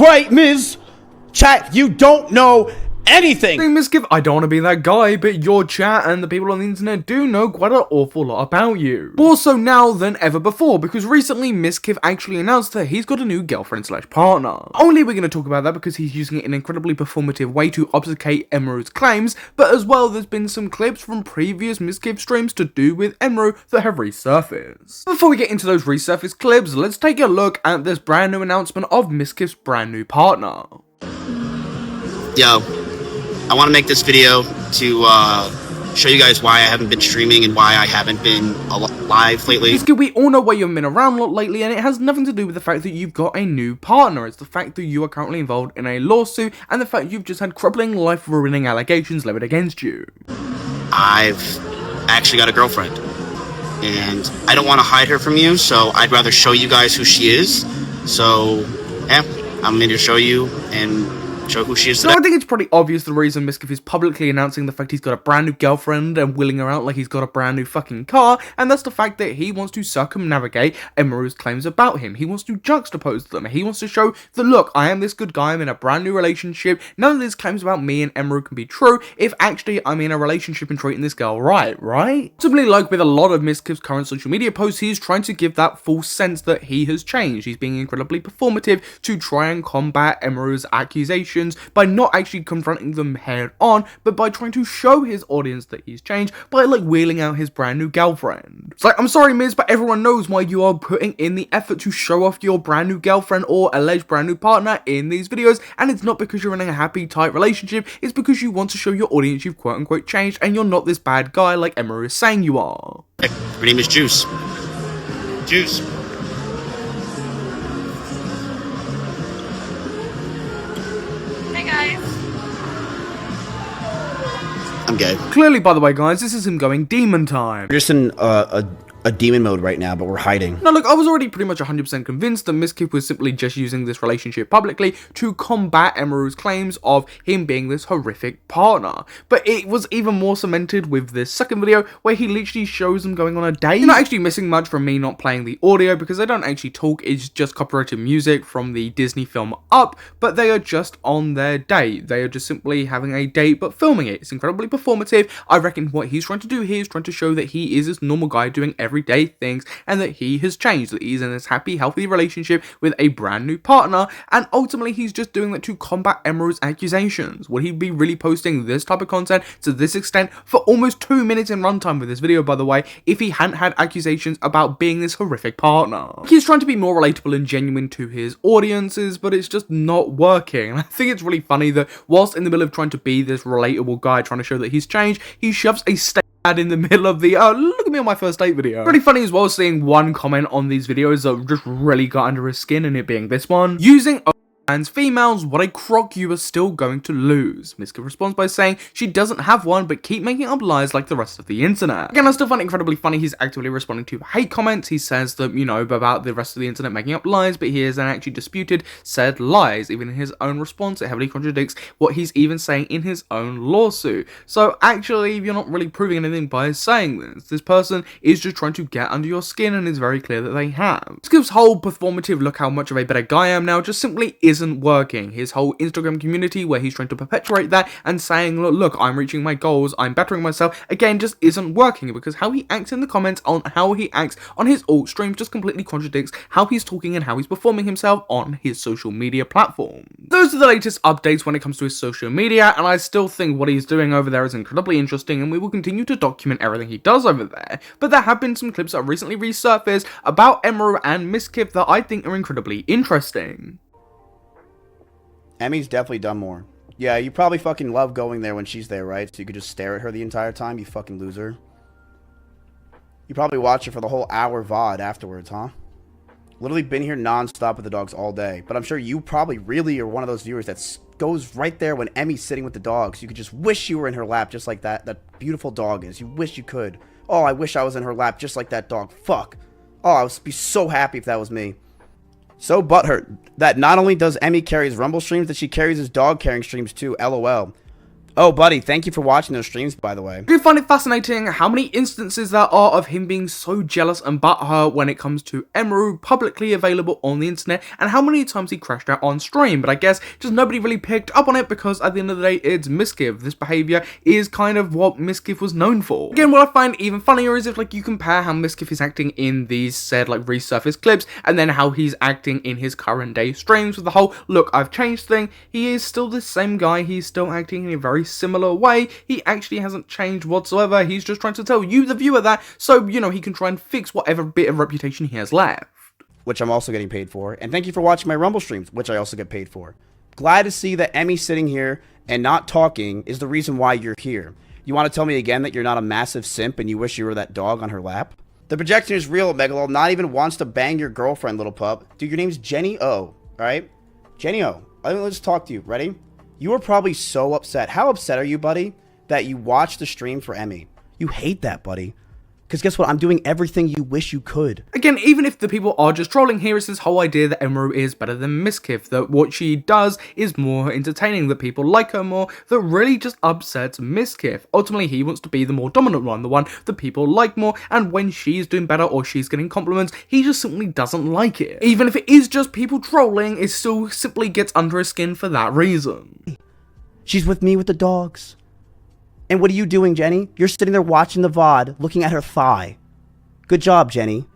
right, Ms. Chat, you don't know anything! Hey, Mizkif, I don't want to be that guy, but your chat and the people on the internet do know quite an awful lot about you. More so now than ever before, because recently Mizkif actually announced that he's got a new girlfriend/partner. Only we're going to talk about that because he's using it in an incredibly performative way to obfuscate emiru's claims, but as well there's been some clips from previous Mizkif streams to do with emiru that have resurfaced. Before we get into those resurfaced clips, let's take a look at this brand new announcement of Mizkif's brand new partner. Yo, I want to make this video to show you guys why I haven't been streaming and why I haven't been live lately. Mizkif, we all know why you haven't been around a lot lately, and it has nothing to do with the fact that you've got a new partner. It's the fact that you are currently involved in a lawsuit, and the fact you've just had crippling, life-ruining allegations leveled against you. I've actually got a girlfriend, and I don't want to hide her from you, so I'd rather show you guys who she is. So, yeah, I'm going to show you and show who she is today. So I think it's pretty obvious the reason Mizkif is publicly announcing the fact he's got a brand new girlfriend and wheeling her out like he's got a brand new fucking car, and that's the fact that he wants to circumnavigate emiru's claims about him. He wants to juxtapose them. He wants to show that, look, I am this good guy, I'm in a brand new relationship, none of these claims about me and emiru can be true if actually I'm in a relationship and treating this girl right? Simply like with a lot of Mizkif's current social media posts, he's trying to give that false sense that he has changed. He's being incredibly performative to try and combat emiru's accusations by not actually confronting them head on, but by trying to show his audience that he's changed by like wheeling out his brand new girlfriend. It's like, I'm sorry Miz, but everyone knows why you are putting in the effort to show off your brand new girlfriend or alleged brand new partner in these videos, and it's not because you're in a happy, tight relationship, it's because you want to show your audience you've quote unquote changed and you're not this bad guy like emiru is saying you are. Her name is Juice. Juice. I'm gay. Clearly, by the way, guys, this is him going demon time. We're just in a demon mode right now, but we're hiding. Now look, I was already pretty much 100% convinced that Mizkif was simply just using this relationship publicly to combat emiru's claims of him being this horrific partner. But it was even more cemented with this second video where he literally shows them going on a date. You're not actually missing much from me not playing the audio because they don't actually talk, it's just copyrighted music from the Disney film Up, but they are just on their date. They are just simply having a date but filming it. It's incredibly performative. I reckon what he's trying to do here is trying to show that he is this normal guy doing everyday things and that he has changed, that he's in this happy, healthy relationship with a brand new partner, and ultimately he's just doing that to combat emiru's accusations. Would he be really posting this type of content to this extent for almost 2 minutes in runtime with this video, by the way, if he hadn't had accusations about being this horrific partner? He's trying to be more relatable and genuine to his audiences, but it's just not working. And I think it's really funny that whilst in the middle of trying to be this relatable guy trying to show that he's changed, he shoves a in the middle of the look at me on my first date video. Pretty funny as well seeing one comment on these videos that just really got under his skin, and it being this one. Using trans females, what a crock you are still going to lose. Mizkif responds by saying she doesn't have one, but keep making up lies like the rest of the internet. Again, I still find it incredibly funny he's actively responding to hate comments. He says that, you know, about the rest of the internet making up lies, but he hasn't actually disputed said lies. Even in his own response, it heavily contradicts what he's even saying in his own lawsuit. So actually, you're not really proving anything by saying this. This person is just trying to get under your skin, and it's very clear that they have. Mizkif's whole performative look how much of a better guy I am now just simply isn't working. His whole Instagram community where he's trying to perpetuate that and saying, look, I'm reaching my goals, I'm bettering myself, again, just isn't working, because how he acts in the comments on how he acts on his alt streams just completely contradicts how he's talking and how he's performing himself on his social media platform. Those are the latest updates when it comes to his social media, and I still think what he's doing over there is incredibly interesting, and we will continue to document everything he does over there. But there have been some clips that have recently resurfaced about emiru and Mizkif that I think are incredibly interesting. Emmy's definitely done more. Yeah, you probably fucking love going there when she's there, right? So you could just stare at her the entire time, you fucking loser. You probably watch her for the whole hour VOD afterwards, huh? Literally been here non-stop with the dogs all day. But I'm sure you probably really are one of those viewers that goes right there when Emmy's sitting with the dogs. You could just wish you were in her lap just like that beautiful dog is. You wish you could. Oh, I wish I was in her lap just like that dog. Fuck. Oh, I would be so happy if that was me. So butthurt that not only does Emmy carry his Rumble streams, that she carries his dog carrying streams too, lol. Oh, buddy, thank you for watching those streams, by the way. I do find it fascinating how many instances there are of him being so jealous and butthurt when it comes to emiru publicly available on the internet, and how many times he crashed out on stream, but I guess just nobody really picked up on it because at the end of the day, it's Mizkif. This behavior is kind of what Mizkif was known for. Again, what I find even funnier is if like you compare how Mizkif is acting in these said like resurfaced clips, and then how he's acting in his current day streams with the whole, look, I've changed thing. He is still the same guy, he's still acting in a very similar way. He actually hasn't changed whatsoever. He's just trying to tell you, the viewer, that so, you know, he can try and fix whatever bit of reputation he has left. Which I'm also getting paid for. And thank you for watching my Rumble streams, which I also get paid for. Glad to see that Emmy sitting here and not talking is the reason why you're here. You want to tell me again that you're not a massive simp and you wish you were that dog on her lap? The projection is real, Megalo. Not even wants to bang your girlfriend, little pup. Dude, your name's Jenny O, alright? Jenny O. Let's talk to you. Ready? You are probably so upset. How upset are you, buddy, that you watched the stream for Emmy? You hate that, buddy. Because guess what? I'm doing everything you wish you could. Again, even if the people are just trolling, here is this whole idea that emiru is better than Mizkif, that what she does is more entertaining, that people like her more, that really just upsets Mizkif. Ultimately, he wants to be the more dominant one, the one that people like more, and when she's doing better or she's getting compliments, he just simply doesn't like it. Even if it is just people trolling, it still simply gets under his skin for that reason. She's with me with the dogs. And what are you doing, Jenny? You're sitting there watching the VOD, looking at her thigh. Good job, Jenny.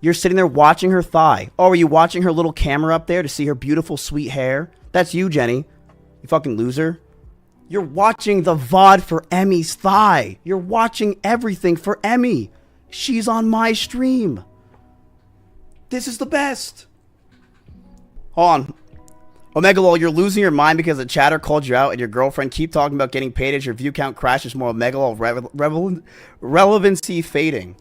You're sitting there watching her thigh. Oh, are you watching her little camera up there to see her beautiful, sweet hair? That's you, Jenny. You fucking loser. You're watching the VOD for Emmy's thigh. You're watching everything for Emmy. She's on my stream. This is the best. Hold on. Omegalol, you're losing your mind because the chatter called you out and your girlfriend keep talking about getting paid as your view count crashes more. Omegalol, relevancy fading.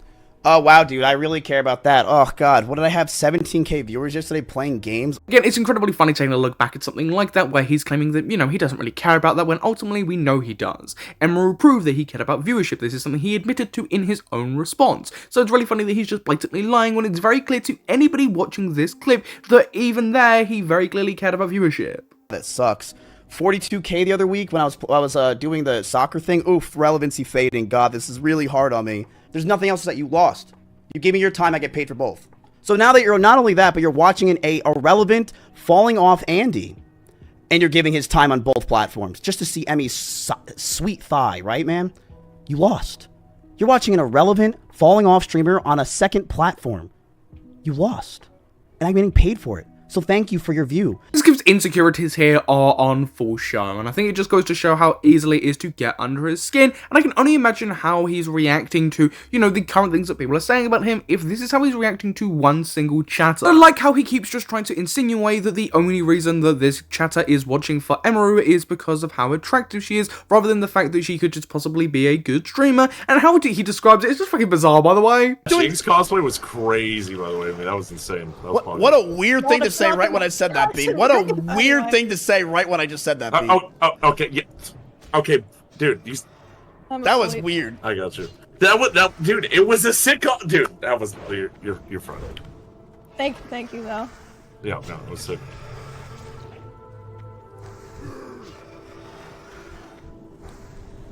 Oh, wow, dude, I really care about that. Oh, God, what did I have? 17k viewers yesterday playing games? Again, it's incredibly funny taking a look back at something like that where he's claiming that, you know, he doesn't really care about that when ultimately we know he does. emiru proved that he cared about viewership. This is something he admitted to in his own response. So it's really funny that he's just blatantly lying when it's very clear to anybody watching this clip that even there, he very clearly cared about viewership. That sucks. 42k the other week when I was doing the soccer thing. Oof, relevancy fading. God, this is really hard on me. There's nothing else that you lost. You gave me your time, I get paid for both. So now that you're not only that, but you're watching an irrelevant falling off Andy, and you're giving his time on both platforms just to see Emmy's sweet thigh, right, man? You lost. You're watching an irrelevant falling off streamer on a second platform. You lost. And I'm getting paid for it. So thank you for your view. Mizkif's insecurities here are on full show, and I think it just goes to show how easily it is to get under his skin, and I can only imagine how he's reacting to, you know, the current things that people are saying about him if this is how he's reacting to one single chatter. I like how he keeps just trying to insinuate that the only reason that this chatter is watching for emiru is because of how attractive she is, rather than the fact that she could just possibly be a good streamer, and how he describes it is just fucking bizarre, by the way. Jinx cosplay was crazy, by the way. I mean, that was insane. That was What a weird thing to say right when I said that, B. What a weird thing to say right when I just said that, B. Okay, yeah. Okay, dude, that was weird. I got you. Dude, it was a sitcom. Dude, that was, you're funny. Thank you, though. Yeah, no, it was sick.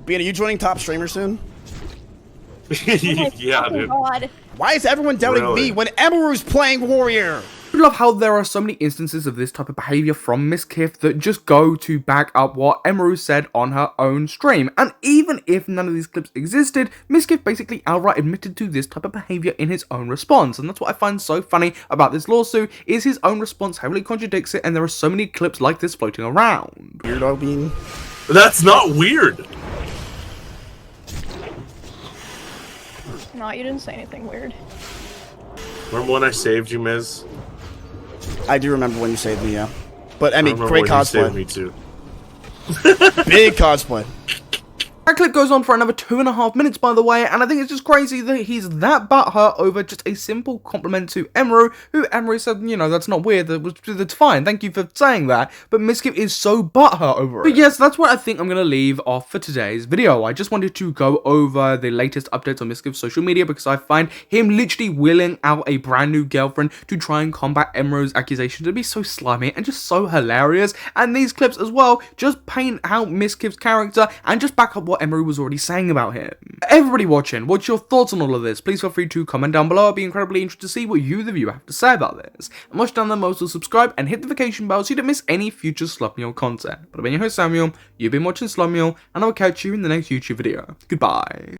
B, are you joining top streamer soon? Yeah, dude. God. Why is everyone doubting me when Emiru's playing Warrior? I love how there are so many instances of this type of behavior from Mizkif that just go to back up what emiru said on her own stream. And even if none of these clips existed, Mizkif basically outright admitted to this type of behavior in his own response. And that's what I find so funny about this lawsuit, is his own response heavily contradicts it, and there are so many clips like this floating around. Weirdo being. That's not weird. No, you didn't say anything weird. Remember when I saved you, Miz? I do remember when you saved me, yeah. But, I mean, great cosplay. cosplay. Me too. Big cosplay. That clip goes on for another 2.5 minutes, by the way, and I think it's just crazy that he's that butthurt over just a simple compliment to emiru, who emiru said, you know, that's not weird, that's fine, thank you for saying that, but Mizkif is so butthurt over it. But yes, that's what I think I'm gonna leave off for today's video. I just wanted to go over the latest updates on Mizkif's social media because I find him literally wheeling out a brand new girlfriend to try and combat emiru's accusation to be so slimy and just so hilarious, and these clips as well just paint out Mizkif's character and just back up what emiru was already saying about him. Everybody watching, what's your thoughts on all of this? Please feel free to comment down below. I'd be incredibly interested to see what you, the viewer, have to say about this. And once done, then most will subscribe and hit the notification bell so you don't miss any future Slummeal content. But I've been your host Samuel, you've been watching Slummeal, and I will catch you in the next YouTube video. Goodbye.